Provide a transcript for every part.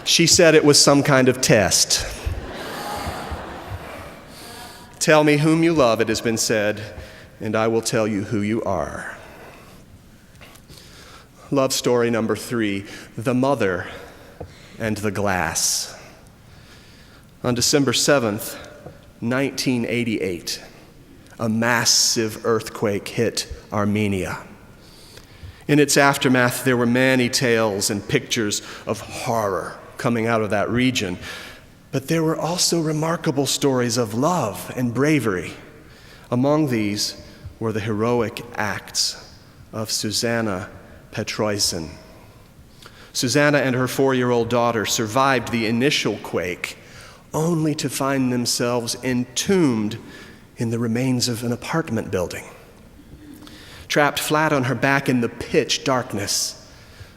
She said it was some kind of test. Tell me whom you love, it has been said, and I will tell you who you are. Love story number 3, the mother and the glass. On December 7th, 1988, a massive earthquake hit Armenia. In its aftermath, there were many tales and pictures of horror coming out of that region, but there were also remarkable stories of love and bravery. Among these were the heroic acts of Susanna Petroisen. Susanna and her 4-year-old daughter survived the initial quake, only to find themselves entombed in the remains of an apartment building. Trapped flat on her back in the pitch darkness,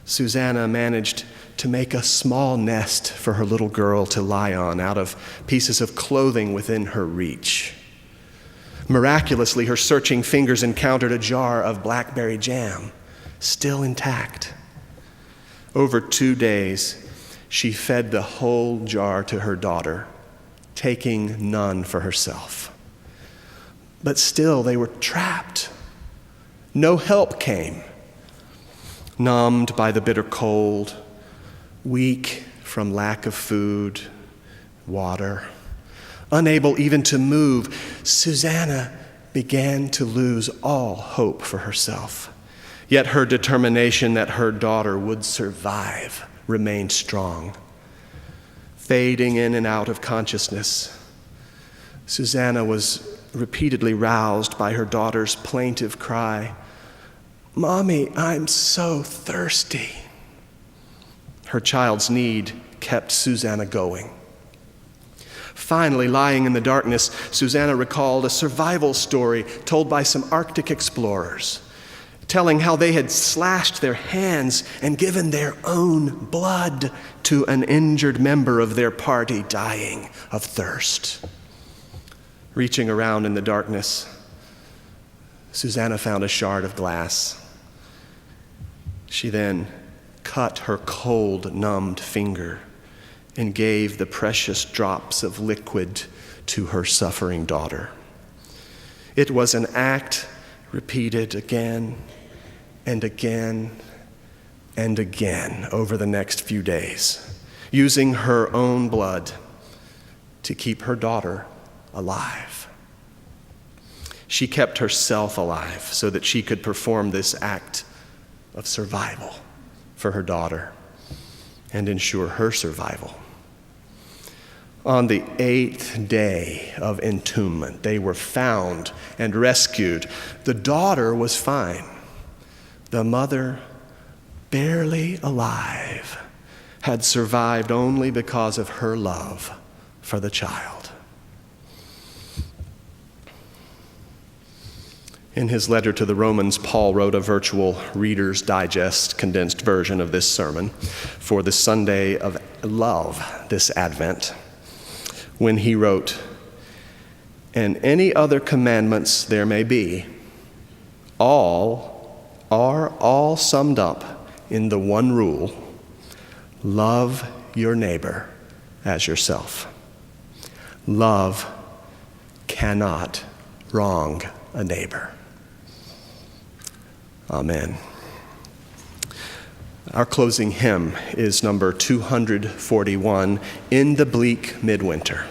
Susanna managed to make a small nest for her little girl to lie on out of pieces of clothing within her reach. Miraculously, her searching fingers encountered a jar of blackberry jam, still intact. Over 2 days, she fed the whole jar to her daughter, taking none for herself. But still, they were trapped. No help came. Numbed by the bitter cold, weak from lack of food, water, unable even to move, Susanna began to lose all hope for herself. Yet her determination that her daughter would survive remained strong. Fading in and out of consciousness, Susanna was repeatedly roused by her daughter's plaintive cry, "Mommy, I'm so thirsty." Her child's need kept Susanna going. Finally, lying in the darkness, Susanna recalled a survival story told by some Arctic explorers, telling how they had slashed their hands and given their own blood to an injured member of their party dying of thirst. Reaching around in the darkness, Susanna found a shard of glass. She then cut her cold, numbed finger and gave the precious drops of liquid to her suffering daughter. It was an act repeated again and again and again over the next few days, using her own blood to keep her daughter alive. She kept herself alive so that she could perform this act of survival for her daughter and ensure her survival. On the 8th day of entombment, they were found and rescued. The daughter was fine. The mother, barely alive, had survived only because of her love for the child. In his letter to the Romans, Paul wrote a virtual Reader's Digest condensed version of this sermon for the Sunday of Love this Advent, when he wrote, "And any other commandments there may be, are all summed up in the one rule: love your neighbor as yourself. Love cannot wrong a neighbor." Amen. Our closing hymn is number 241, "In the Bleak Midwinter."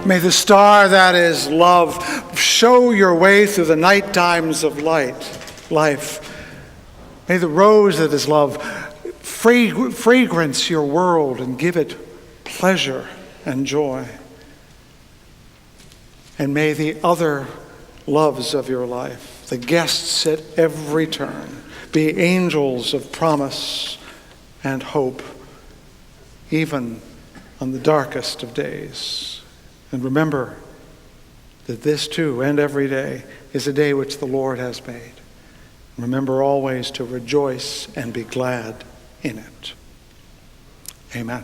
May the star that is love show your way through the night times of life. May the rose that is love fragrance your world and give it pleasure and joy. And may the other loves of your life, the guests at every turn, be angels of promise and hope, even on the darkest of days. And remember that this too, and every day, is a day which the Lord has made. Remember always to rejoice and be glad in it. Amen.